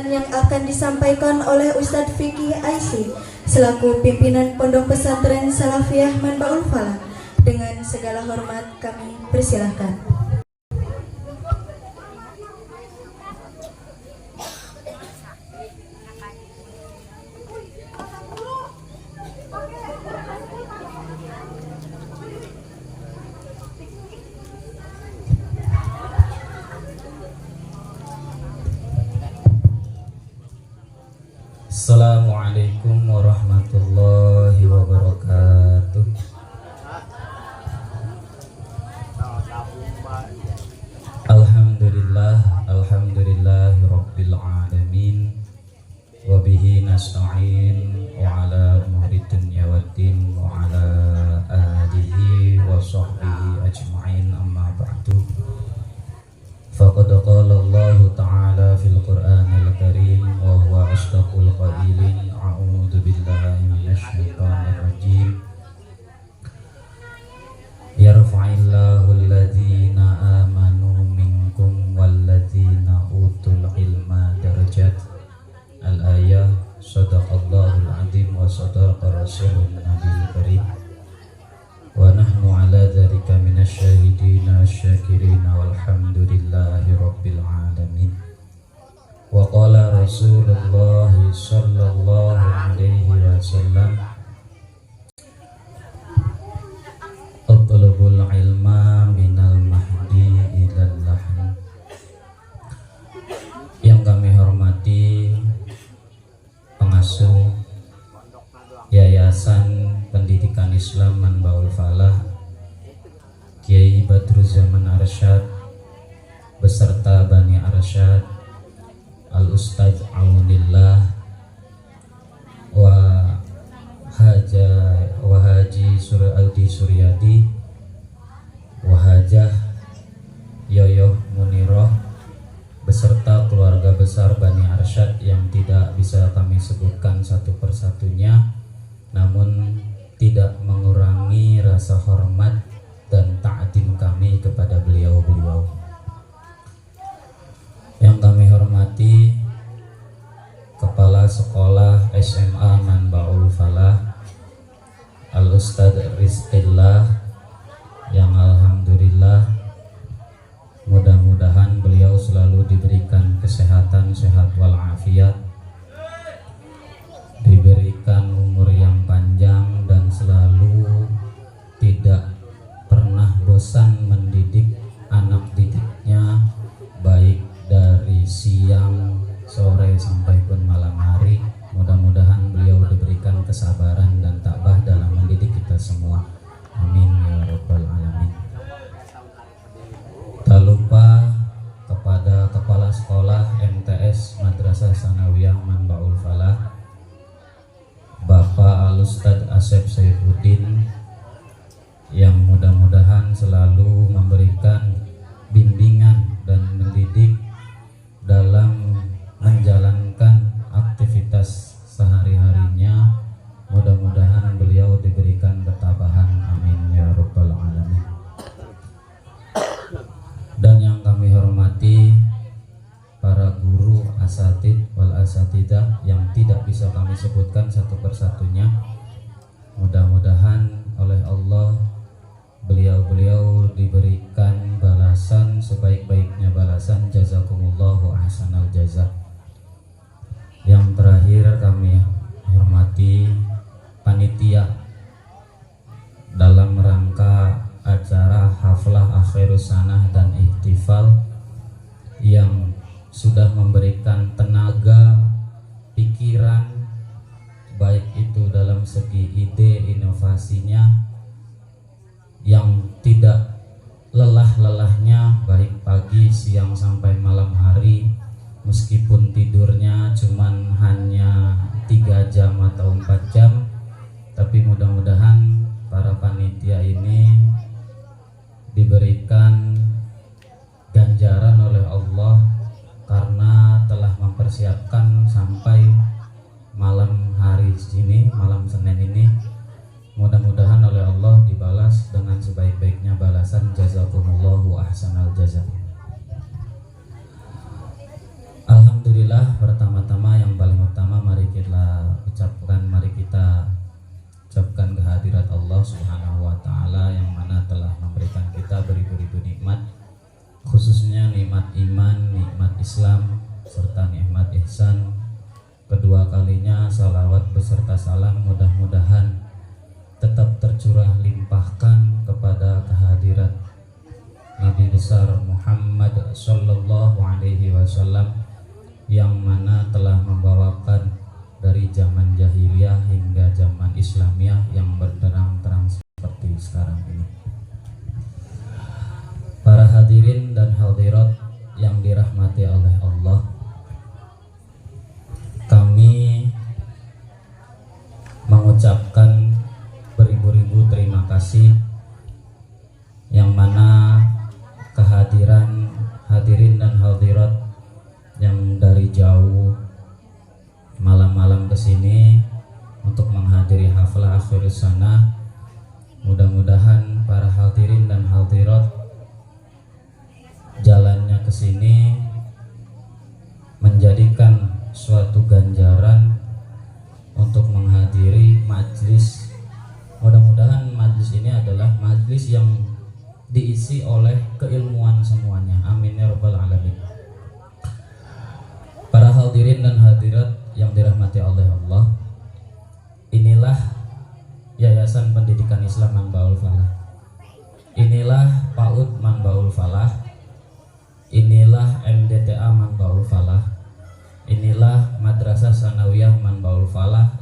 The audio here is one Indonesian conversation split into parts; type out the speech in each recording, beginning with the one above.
yang akan disampaikan oleh Ustadz Fikih Aisy selaku pimpinan Pondok Pesantren Salafiyah Manbaul Falah. Dengan segala hormat kami persilahkan. Assalamualaikum warahmatullahi wabarakatuh. Alhamdulillahi rabbil alamin. Wabihi nasta'in wa ala umuri dunya waddin wa ala alihi wa sahbihi ajma'in, amma ba'du. Faqad qala Allah ta'ala fil Qur'anil Karim wa huwa asdaqul qailin. A'udzu billahi minasy syaithanir rajim. Yarfa'illahu alladhina amanu minkum walladzina utul ilma darajat. Al-ayah. Shadaqallahul azim wa shadaqa rasulun nabiyil karim. Wa nahnu ala dzalika minasyahidina syakirina walhamdulillahi rabbil alamin. Wa qala Rasulullah sallallahu alaihi wasallam, utlubul ilma minal mahdi ilal lahn. Yang kami hormati pengasuh Yayasan Pendidikan Islam Manbaul Falah, Kiai Badruzzaman Arsyad beserta Bani Arsyad, Al-Ustadz Aunillah wa Haji Aldi Suryadi wa Hajah Yoyoh Muniroh beserta keluarga besar Bani Arsyad yang tidak bisa kami sebutkan satu persatunya, namun tidak mengurangi rasa hormat dan ta'zim kami kepada beliau-beliau. Yang kami hormati Kepala Sekolah SMA Manbaul Falah, Al-Ustadz Rizqillah, yang alhamdulillah mudah-mudahan beliau selalu diberikan kesehatan, sehat walafiat, diberikan umur yang panjang dan selalu tidak pernah bosan mendidik anak didiknya, baik dari siang, sore sampai pun malam hari. Mudah-mudahan beliau diberikan kesabaran dan tabah dalam mendidik kita semua. Amin ya rabbal alamin. Tak lupa kepada Kepala Sekolah MTS Madrasah Sanawiyah Manbaul Falah, Bapak Al-Ustadz Asep Saifuddin, yang mudah-mudahan selalu memberikan bimbingan dan mendidik dalam menjalankan aktivitas sehari-harinya. Mudah-mudahan beliau diberikan ketabahan. Amin ya rabbal alamin. Dan yang kami hormati para guru, asatid wal asatidah yang tidak bisa kami sebutkan satu persatunya, mudah-mudahan oleh Allah beliau-beliau diberikan balasan sebaik-baiknya balasan. Jazakumullahu ahsanal jaza. Yang terakhir kami hormati panitia dalam rangka acara haflah akhirus sanah dan ihtifal yang sudah memberikan tenaga, pikiran, baik itu dalam segi ide inovasinya yang tidak lelah-lelahnya, baik pagi, siang sampai malam hari, meskipun tidurnya cuman hanya 3 jam atau 4 jam, tapi mudah-mudahan para panitia ini diberikan ganjaran oleh Allah karena telah mempersiapkan sampai malam hari ini, malam Senin ini. Mudah-mudahan oleh Allah dibalas dengan sebaik-baiknya balasan. Jazakumullahu ahsanal jaza. Alhamdulillah, pertama Islam serta nikmat ihsan. Kedua kalinya salawat beserta salam mudah-mudahan tetap tercurah limpahkan kepada kehadirat Nabi besar Muhammad Sallallahu Alaihi Wasallam yang mana telah membawakan dari zaman jahiliyah hingga zaman Islamiyah yang berterang-terang seperti sekarang ini. Para hadirin dan hadirat yang dirahmati oleh Allah, kami mengucapkan beribu-ribu terima kasih yang mana kehadiran hadirin dan hadirat yang dari jauh malam-malam kesini untuk menghadiri haflah akhir sana. Mudah-mudahan para hadirin dan hadirat jalannya kesini menjadikan suatu ganjaran untuk menghadiri majlis. Mudah-mudahan majlis ini adalah majlis yang diisi oleh keilmuan semuanya. Amin ya rabbal alamin. Para hadirin dan hadirat yang dirahmati oleh Allah, inilah Yayasan Pendidikan Islam Manbaul Falah. Inilah PAUD Manbaul Falah. Inilah MDTA Manbaul Falah. Inilah Madrasah Sanawiyah Manbaul Falah.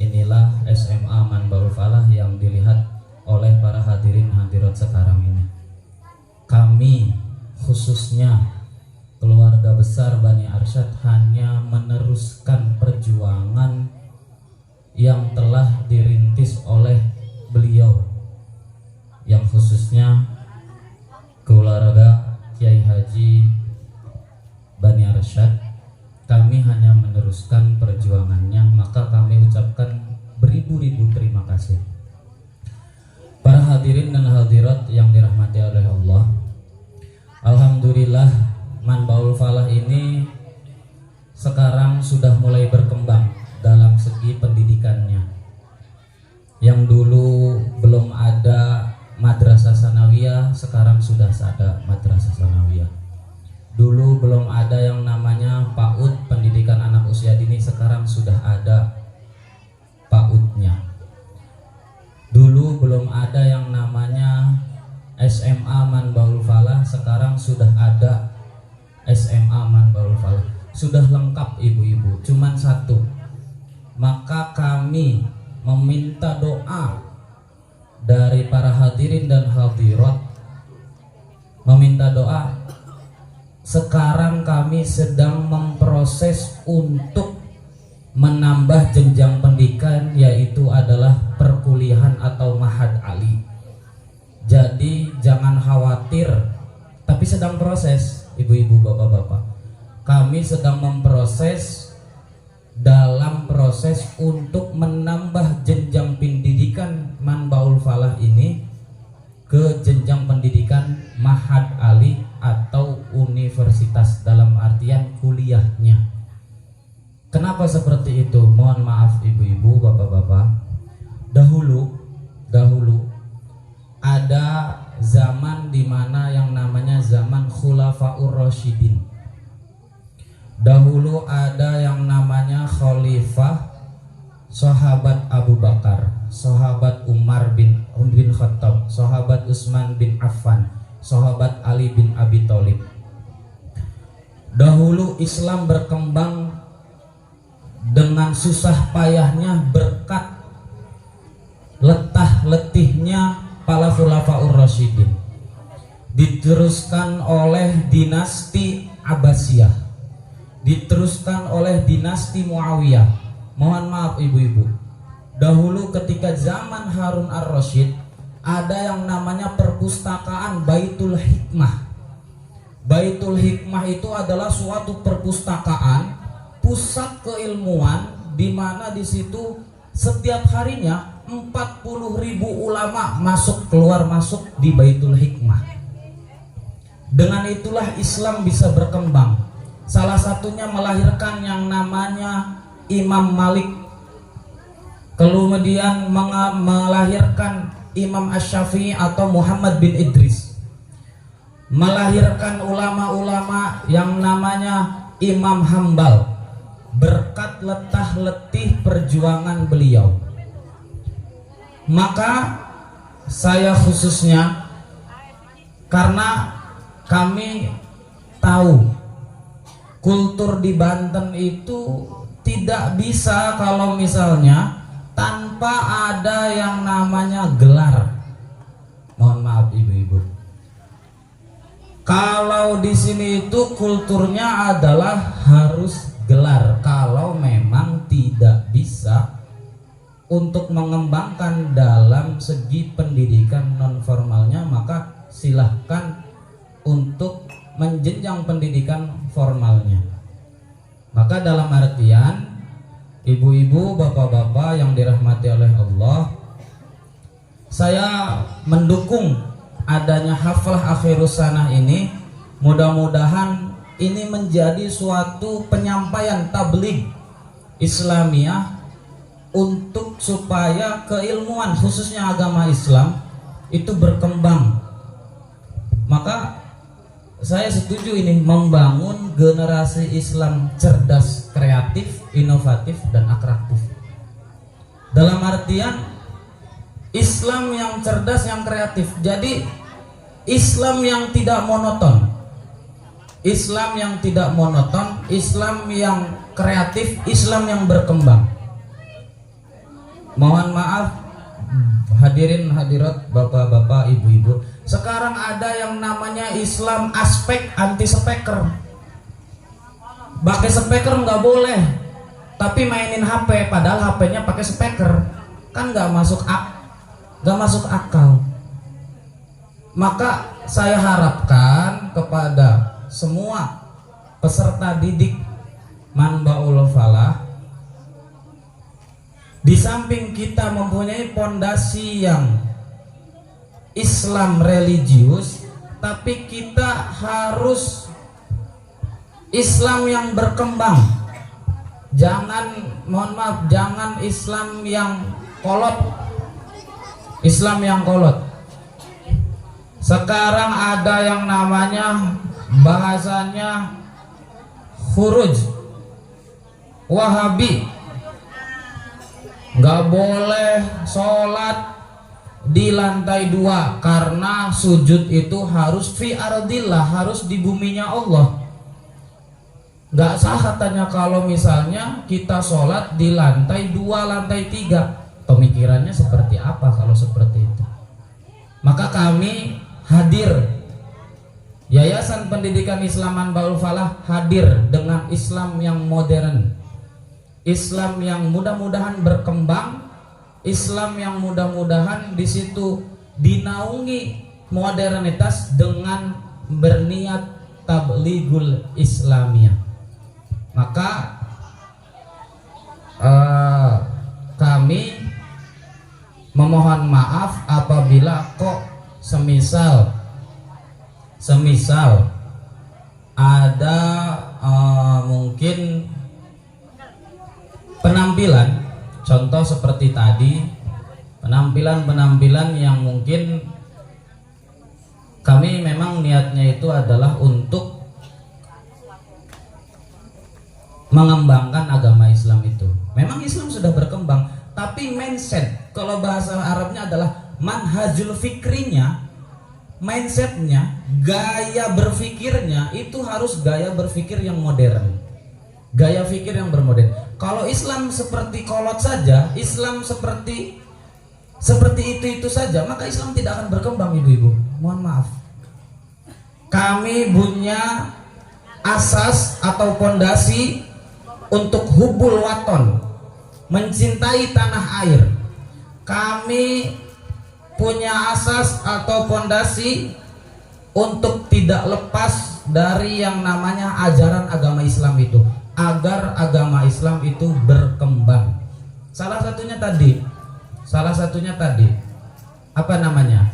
Inilah SMA Manbaul Falah yang dilihat oleh para hadirin hadirat sekarang ini. Kami khususnya keluarga besar Bani Arsyad hanya meneruskan perjuangan yang telah dirintis oleh beliau, yang khususnya keluarga Kiai Haji Bani Arsyad. Kami hanya meneruskan perjuangannya, maka kami ucapkan beribu-ribu terima kasih. Para hadirin dan hadirat yang dirahmati oleh Allah, alhamdulillah Manbaul Falah ini sekarang sudah mulai berkembang dalam segi pendidikannya. Yang dulu belum ada Madrasah Sanawiyah, sekarang sudah ada Madrasah Sanawiyah. Dulu belum ada yang namanya PAUD Pendidikan Anak Usia Dini, sekarang sudah ada PAUD-nya. Dulu belum ada yang namanya SMA Manbaul Falah, sekarang sudah ada SMA Manbaul Falah. Sudah lengkap ibu-ibu, cuman satu. Maka kami meminta doa dari para hadirin dan hadirat, meminta doa. Sekarang kami sedang memproses untuk menambah jenjang pendidikan, yaitu adalah perkuliahan atau mahad ali. Jadi jangan khawatir, tapi sedang proses ibu-ibu bapak-bapak. Kami sedang memproses, dalam proses untuk menambah jenjang pendidikan Manbaul Falah ini ke jenjang pendidikan mahad ali atau universitas, dalam artian kuliahnya. Kenapa seperti itu? Mohon maaf ibu-ibu, bapak-bapak. Dahulu ada zaman dimana yang namanya zaman Khulafaur Rasyidin. Dahulu ada yang namanya khalifah, sahabat Abu Bakar, sahabat Umar bin Khattab, sahabat Utsman bin Affan, sahabat Ali bin Abi Thalib. Dahulu Islam berkembang dengan susah payahnya berkat letah letihnya para Khulafaur Rasyidin, diteruskan oleh dinasti Abbasiyah, diteruskan oleh dinasti Muawiyah. Mohon maaf ibu-ibu, dahulu ketika zaman Harun ar-Rasyid ada yang namanya perpustakaan Baitul Hikmah. Baitul Hikmah itu adalah suatu perpustakaan, pusat keilmuan, di mana di situ setiap harinya 40.000 ulama masuk keluar masuk di Baitul Hikmah. Dengan itulah Islam bisa berkembang. Salah satunya melahirkan yang namanya Imam Malik, kemudian melahirkan Imam Asy-Syafi'i atau Muhammad bin Idris. melahirkan ulama-ulama yang namanya Imam Hambal berkat letah letih perjuangan beliau. Maka saya khususnya, karena kami tahu kultur di Banten itu tidak bisa kalau misalnya tanpa ada yang namanya gelar. Mohon maaf ibu-ibu. Kalau di sini itu kulturnya adalah harus gelar. Kalau memang tidak bisa untuk mengembangkan dalam segi pendidikan non formalnya, maka silahkan untuk menjenjang pendidikan formalnya. Maka dalam artian ibu-ibu, bapak-bapak yang dirahmati oleh Allah, saya mendukung adanya haflah akhirus sanah ini. Mudah-mudahan ini menjadi suatu penyampaian tabligh Islamiyah untuk supaya keilmuan khususnya agama Islam itu berkembang. Maka saya setuju ini membangun generasi Islam cerdas, kreatif, inovatif, dan atraktif. Dalam artian Islam yang cerdas, yang kreatif. Jadi Islam yang tidak monoton, Islam yang tidak monoton, Islam yang kreatif, Islam yang berkembang. Mohon maaf hadirin hadirat, bapak-bapak, ibu-ibu, sekarang ada yang namanya Islam aspek anti speaker. Pakai speaker nggak boleh, tapi mainin HP, padahal HP-nya pakai speaker, kan nggak masuk akal. Maka saya harapkan kepada semua peserta didik Manbaul Falah, di samping kita mempunyai pondasi yang Islam religius, tapi kita harus Islam yang berkembang. Jangan, mohon maaf, jangan Islam yang kolot. Islam yang kolot. Sekarang ada yang namanya bahasanya khuruj Wahabi. Nggak boleh sholat di lantai 2 karena sujud itu harus fi ardillah, harus di buminya Allah. Nggak sah katanya kalau misalnya kita sholat di lantai 2, lantai 3. Pemikirannya seperti apa kalau seperti itu? Maka kami hadir, Yayasan Pendidikan Islam Manbaul Falah hadir dengan Islam yang modern, Islam yang mudah-mudahan berkembang, Islam yang mudah-mudahan di situ dinaungi modernitas dengan berniat tablighul Islamiyah. Maka kami memohon maaf apabila kok semisal ada mungkin penampilan, contoh seperti tadi, penampilan yang mungkin kami memang niatnya itu adalah untuk mengembangkan agama Islam itu. Memang Islam sudah berkembang, tapi mindset, kalau bahasa Arabnya adalah manhajul fikrinya, mindsetnya, gaya berfikirnya itu harus gaya berfikir yang modern, gaya fikir yang bermodern. Kalau Islam seperti kolot saja, Islam seperti itu saja, maka Islam tidak akan berkembang, ibu-ibu. Mohon maaf. Kami punya asas atau pondasi untuk hubul waton, mencintai tanah air. Kami punya asas atau pondasi untuk tidak lepas dari yang namanya ajaran agama Islam itu, agar agama Islam itu berkembang. Salah satunya tadi apa namanya?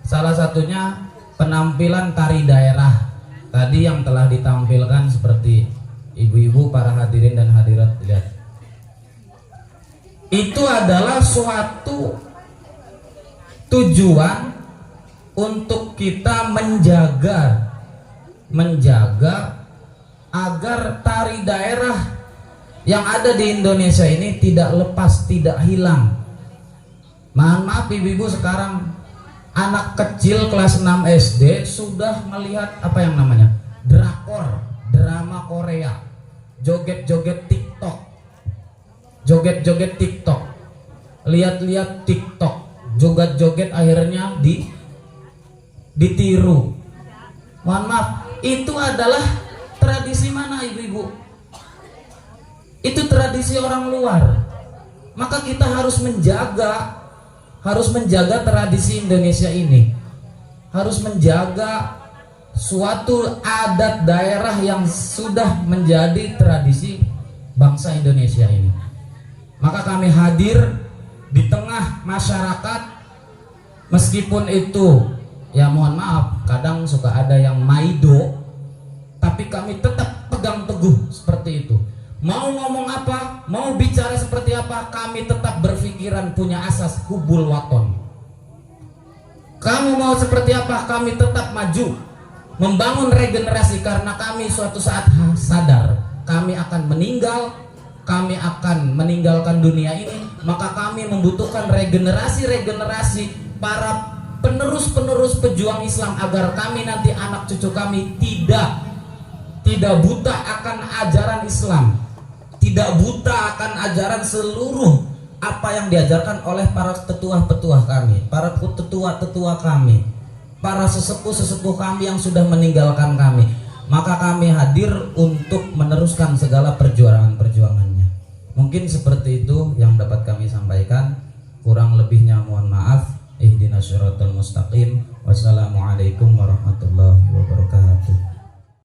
Salah satunya penampilan tari daerah tadi yang telah ditampilkan seperti ibu-ibu, para hadirin dan hadirat lihat. Itu adalah suatu tujuan untuk kita menjaga agar tari daerah yang ada di Indonesia ini tidak lepas, tidak hilang. Mohon maaf ibu-ibu, sekarang anak kecil kelas 6 SD sudah melihat apa yang namanya drakor, drama Korea, joget-joget TikTok, lihat-lihat TikTok, joget-joget, akhirnya ditiru. Mohon maaf, itu adalah tradisi mana ibu-ibu? Itu tradisi orang luar. Maka kita harus menjaga tradisi Indonesia ini, harus menjaga suatu adat daerah yang sudah menjadi tradisi bangsa Indonesia ini. Maka kami hadir di tengah masyarakat, meskipun itu ya mohon maaf kadang suka ada yang maido, tapi kami tetap pegang teguh seperti itu. Mau ngomong apa, mau bicara seperti apa, kami tetap berpikiran punya asas hubul waton. Kamu mau seperti apa, kami tetap maju membangun regenerasi, karena kami suatu saat sadar kami akan meninggal, kami akan meninggalkan dunia ini. Maka kami membutuhkan regenerasi para penerus pejuang Islam, agar kami nanti anak cucu kami tidak buta akan ajaran Islam, tidak buta akan ajaran seluruh apa yang diajarkan oleh para tetua-tetua kami, para tetua-tetua kami, para sesepuh-sesepuh kami yang sudah meninggalkan kami. Maka kami hadir untuk meneruskan segala perjuangannya. Mungkin seperti itu yang dapat kami sampaikan. Kurang lebihnya mohon maaf. Ihdinas siratal mustaqim. Wassalamualaikum warahmatullahi wabarakatuh.